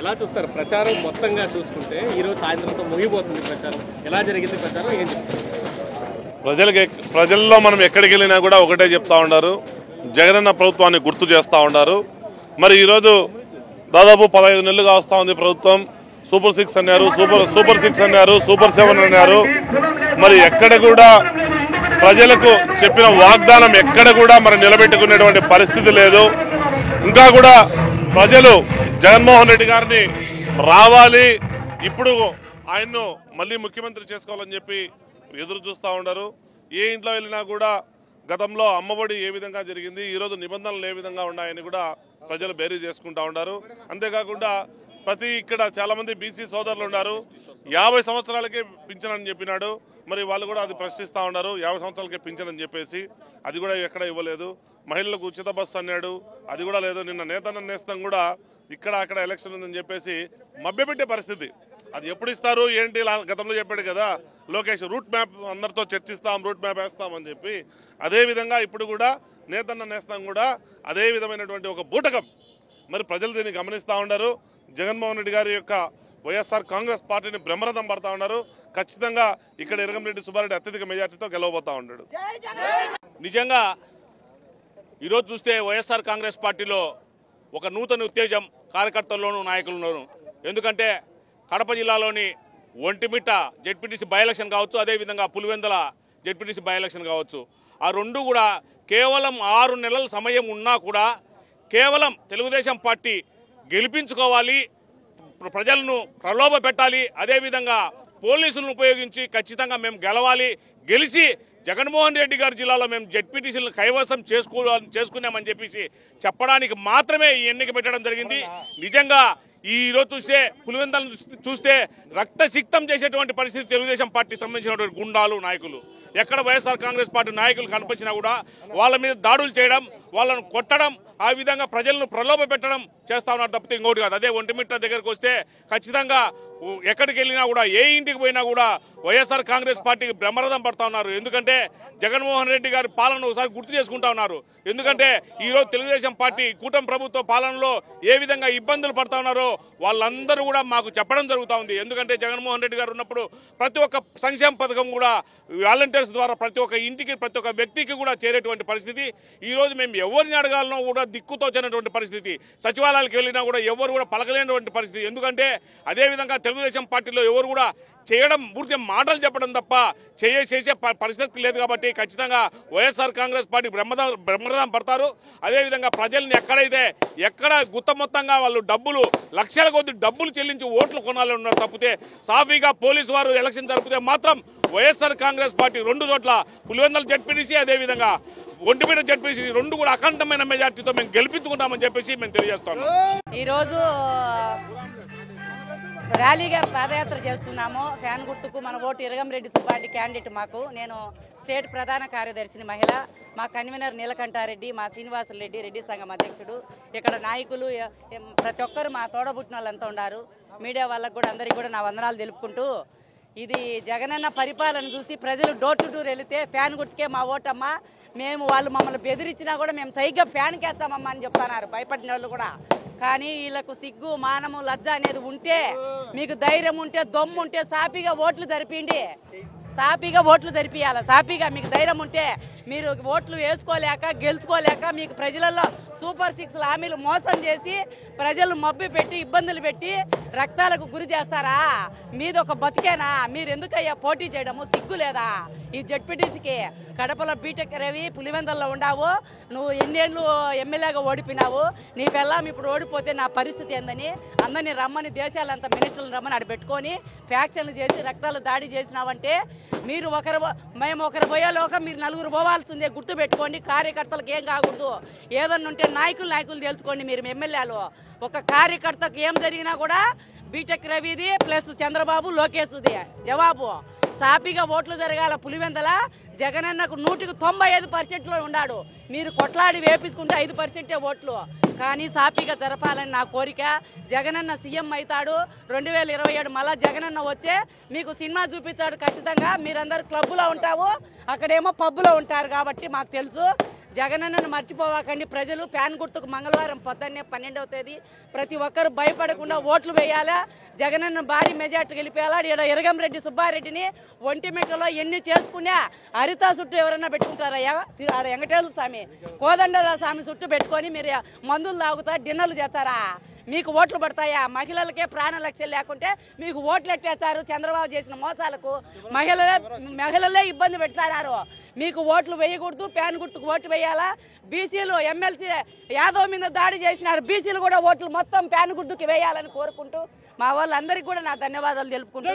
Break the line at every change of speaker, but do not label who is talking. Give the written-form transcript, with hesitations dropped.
ఎలా చూస్తారు ప్రచారం మొత్తంగా చూసుకుంటే ఈరోజు సాయంత్రంతో ముగిపోతుంది ప్రచారం, ఎలా జరిగింది ప్రచారం, ఏం చెప్తారు?
ప్రజల్లో మనం ఎక్కడికి వెళ్ళినా కూడా ఒకటే చెప్తా ఉన్నారు, జగనన్న ప్రభుత్వాన్ని గుర్తు చేస్తూ ఉన్నారు. మరి ఈరోజు దాదాపు 15 నెలలుగా వస్తూ ఉంది ప్రభుత్వం. సూపర్ 6 అన్నారు, సూపర్ 6 అన్నారు, సూపర్ 7 అన్నారు. మరి ఎక్కడ కూడా ప్రజలకు చెప్పిన వాగ్దానం ఎక్కడ కూడా మరి నిలబెట్టుకునేటువంటి పరిస్థితి లేదు. ఇంకా కూడా ప్రజలు జగన్మోహన్ రెడ్డి గారిని రావాలి, ఇప్పుడు ఆయన్ను మళ్ళీ ముఖ్యమంత్రి చేసుకోవాలని చెప్పి ఎదురు చూస్తూ ఉన్నారు. ఏ ఇంట్లో వెళ్ళినా కూడా గతంలో అమ్మఒడి ఏ విధంగా జరిగింది, ఈరోజు నిబంధనలు ఏ విధంగా ఉన్నాయని కూడా ప్రజలు బేరీ చేసుకుంటూ ఉన్నారు. అంతేకాకుండా ఇక్కడ చాలా మంది బీసీ సోదరులు ఉన్నారు, 50 సంవత్సరాలకే పింఛన్ అని చెప్పినాడు. మరి వాళ్ళు కూడా అది ప్రశ్నిస్తూ ఉన్నారు, 50 సంవత్సరాలకే పింఛన్ అని చెప్పేసి. అది కూడా ఎక్కడ ఇవ్వలేదు. మహిళలకు ఉచిత బస్సు అన్నాడు, అది కూడా లేదు. నిన్న నేతన్న నేస్తం కూడా అక్కడ ఎలక్షన్ ఉందని చెప్పేసి మభ్యపెట్టే పరిస్థితి. అది ఎప్పుడు ఇస్తారు ఏంటి, గతంలో చెప్పాడు కదా లోకేష్, రూట్ మ్యాప్ అందరితో చర్చిస్తాం, రూట్ మ్యాప్ వేస్తామని చెప్పి. అదేవిధంగా ఇప్పుడు కూడా నేతన్న నేస్తం కూడా అదే విధమైనటువంటి ఒక బూటకం. మరి ప్రజలు దీన్ని గమనిస్తూ ఉన్నారు. జగన్మోహన్ రెడ్డి గారి యొక్క వైఎస్ఆర్ కాంగ్రెస్ పార్టీని బ్రహ్మరథం పడతా ఉన్నారు. ఖచ్చితంగా ఇక్కడ ఇరగంరెడ్డి సుబ్బారెడ్డి అత్యధిక మెజార్టీతో గెలవబోతా ఉన్నాడు.
నిజంగా ఈరోజు చూస్తే వైఎస్ఆర్ కాంగ్రెస్ పార్టీలో ఒక నూతన ఉత్తేజం కార్యకర్తల్లోనూ నాయకుల్లోనూ. ఎందుకంటే కడప జిల్లాలోని ఒంటిమిట్ట జెడ్పీటీసీ బై ఎలక్షన్ కావచ్చు, అదేవిధంగా పులివెందుల జెడ్పీటీసీ బై ఎలక్షన్ కావచ్చు, ఆ రెండు కూడా కేవలం 6 నెలల సమయం ఉన్నా కూడా కేవలం తెలుగుదేశం పార్టీ గెలిపించుకోవాలి, ప్రజలను ప్రలోభ పెట్టాలి, అదేవిధంగా పోలీసులను ఉపయోగించి ఖచ్చితంగా మేము గెలవాలి, గెలిచి జగన్మోహన్ రెడ్డి గారి జిల్లాలో మేము జెడ్పీటీసీలను కైవసం చేసుకున్నామని చెప్పేసి చెప్పడానికి మాత్రమే ఈ ఎన్నిక పెట్టడం జరిగింది. నిజంగా ఈరోజు చూస్తే పులివెందులను చూస్తే రక్తసిక్తం చేసేటువంటి పరిస్థితి తెలుగుదేశం పార్టీకి సంబంధించినటువంటి గుండాలు నాయకులు. ఎక్కడ వైఎస్ఆర్ కాంగ్రెస్ పార్టీ నాయకులు కనిపించినా కూడా వాళ్ళ మీద దాడులు చేయడం, వాళ్ళను కొట్టడం, ఆ విధంగా ప్రజలను ప్రలోభ పెట్టడం చేస్తా ఉన్నారు తప్పితే ఇంకోటి కాదు. అదే ఒంటిమిట్ట దగ్గరకు వస్తే ఖచ్చితంగా ఎక్కడికి వెళ్ళినా కూడా, ఏ ఇంటికి పోయినా కూడా వైఎస్ఆర్ కాంగ్రెస్ పార్టీకి బ్రహ్మరథం పడతా ఉన్నారు. ఎందుకంటే జగన్మోహన్ రెడ్డి గారి పాలన ఒకసారి గుర్తు చేసుకుంటా ఉన్నారు. ఎందుకంటే ఈరోజు తెలుగుదేశం పార్టీ కూటమి ప్రభుత్వ పాలనలో ఏ విధంగా ఇబ్బందులు పడతా ఉన్నారో వాళ్ళందరూ కూడా మాకు చెప్పడం జరుగుతూ ఉంది. ఎందుకంటే జగన్మోహన్ రెడ్డి గారు ఉన్నప్పుడు ప్రతి ఒక్క సంక్షేమ పథకం కూడా వాలంటీర్స్ ద్వారా ప్రతి ఒక్క ఇంటికి, ప్రతి ఒక్క వ్యక్తికి కూడా చేరేటువంటి పరిస్థితి. ఈరోజు మేము ఎవరిని అడగాలనో కూడా దిక్కుతోచనటువంటి పరిస్థితి. సచివాలయాలకు వెళ్ళినా కూడా ఎవరు కూడా పలకలేనటువంటి పరిస్థితి. ఎందుకంటే అదేవిధంగా తెలుగుదేశం పార్టీలో ఎవరు కూడా చేయడం, పూర్తి మాటలు చెప్పడం తప్ప చేసే పరిస్థితి లేదు. కాబట్టి ఖచ్చితంగా వైఎస్ఆర్ కాంగ్రెస్ పార్టీ బ్రహ్మరథం పడతారు. అదేవిధంగా ప్రజల్ని ఎక్కడ గుత్త మొత్తంగా వాళ్ళు లక్షల కొద్ది డబ్బులు చెల్లించి ఓట్లు కొనాలని ఉన్నారు తప్పితే సాఫీగా పోలీసు వారు ఎలక్షన్ జరిపితే మాత్రం వైఎస్ఆర్ కాంగ్రెస్ పార్టీ 2 చోట్ల పులివెందుల జెడ్పీటీసీ, అదేవిధంగా ఒంటిమిట్ట జెడ్పీటీసీ 2 కూడా అఖండమైన మెజార్టీతో మేము గెలిపించుకుంటామని చెప్పేసి మేము తెలియజేస్తాము.
ఈరోజు ర్యాలీగా పాదయాత్ర చేస్తున్నాము. ఫ్యాన్ గుర్తుకు మన ఓటు ఇరగంరెడ్డి సుబ్బారెడ్డి క్యాండిడేట్ మాకు. నేను స్టేట్ ప్రధాన కార్యదర్శిని మహిళ. మా కన్వీనర్ నీలకంఠారెడ్డి, మా శ్రీనివాసులరెడ్డి రెడ్డి సంఘం అధ్యక్షుడు. ఇక్కడ నాయకులు ప్రతి ఒక్కరు మా తోడబుట్టిన వాళ్ళంతా ఉన్నారు. మీడియా వాళ్ళకు కూడా అందరికీ కూడా నా వందనాలు తెలుపుకుంటూ, ఇది జగనన్న పరిపాలన చూసి ప్రజలు డోర్ టు డోర్ వెళితే ఫ్యాన్ గుర్తుకే మా ఓటమ్మా, మేము వాళ్ళు మమ్మల్ని బెదిరించినా కూడా మేము సైగ్గా ఫ్యాన్కి వేస్తామమ్మా అని చెప్తున్నారు భయపడిన వాళ్ళు కూడా. కానీ వీళ్ళకు సిగ్గు, మానము, లజ్జ అనేది ఉంటే, మీకు ధైర్యం ఉంటే, దమ్ము ఉంటే సాపీగా ఓట్లు జరిపిండి. సాపీగా ఓట్లు జరిపియాలి. సాపీగా మీకు ధైర్యం ఉంటే మీరు ఓట్లు వేసుకోలేక, గెలుచుకోలేక, మీకు ప్రజలలో సూపర్ 6 హామీలు మోసం చేసి ప్రజలు మబ్బి పెట్టి, ఇబ్బందులు పెట్టి రక్తాలకు గురి చేస్తారా? మీదొక బతికేనా? మీరు ఎందుకయ్యా పోటీ చేయడము? సిగ్గు లేదా? ఈ జెడ్పీటీసీకి కడపలో బీటెక్ రవి, పులివెందుల్లో ఉండావు, నువ్వు ఎన్నేళ్ళు ఎమ్మెల్యేగా ఓడిపోయినావు, నీ పెళ్ళాం ఇప్పుడు ఓడిపోతే నా పరిస్థితి ఏందని అందరినీ రమ్మని, దేశాలంతా మినిస్టర్లను రమ్మని ఆడ పెట్టుకొని ఫ్యాక్షన్లు చేసి రక్తాలు దాడి చేసినావంటే మీరు మేము ఒకరు పోయేలోక మీరు 4 పోవాల్సిందే. గుర్తు పెట్టుకోండి. కార్యకర్తలకు ఏం కాకూడదు. ఏదన్నా ఉంటే నాయకులు తెలుసుకోండి. మీరు ఎమ్మెల్యేలు ఒక కార్యకర్తకు ఏం జరిగినా కూడా బీటెక్ రవిది ప్లస్ చంద్రబాబు, లోకేష్ది జవాబు. సాపిగా ఓట్లు జరగాల. పులివెందుల జగనన్నకు 195% ఉన్నాడు. మీరు కొట్లాడి వేపించుకుంటే 5% ఓట్లు. కానీ సాపిగా జరపాలని నా కోరిక. జగనన్న సీఎం అవుతాడు. 2027 మళ్ళా జగనన్న వచ్చే మీకు సినిమా చూపించాడు ఖచ్చితంగా. మీరందరూ క్లబ్లో ఉంటావు, అక్కడేమో పబ్బులో ఉంటారు. కాబట్టి మాకు తెలుసు జగనన్నను మర్చిపోవాకండి ప్రజలు. ఫ్యాన్ గుర్తుకు మంగళవారం పొద్దున్నే 12వ తేదీ ప్రతి ఒక్కరు భయపడకుండా ఓట్లు వేయాలా, జగనన్న భారీ మెజార్టీ గెలిపేయాలా. ఇక్కడ ఇరగంరెడ్డి సుబ్బారెడ్డిని ఒంటిమిట్టలో ఎన్ని చేసుకున్నా హరిత చుట్టూ ఎవరన్నా పెట్టుకుంటారయ్యా? ఆడ వెంకటేశ్వర స్వామి కోదండరామ స్వామి చుట్టూ పెట్టుకొని మీరు మందులు తాగుతా డిన్నర్లు చేస్తారా? మీకు ఓట్లు పడతాయా? మహిళలకే ప్రాణరక్ష లేకుంటే మీకు ఓట్లు ఎట్టేస్తారు. చంద్రబాబు చేసిన మోసాలకు మహిళలే ఇబ్బంది పెడతారు. మీకు ఓట్లు వేయకూడదు, ఫ్యాన్ గుర్తుకు ఓటు వేయాలా. బీసీలు ఎమ్మెల్సీ యాదవ్ మీద దాడి చేసినారు, బీసీలు కూడా ఓట్లు మొత్తం ఫ్యాన్ గుర్తుకి వేయాలని కోరుకుంటూ మా వాళ్ళందరికీ కూడా నా ధన్యవాదాలు తెలుపుకుంటూ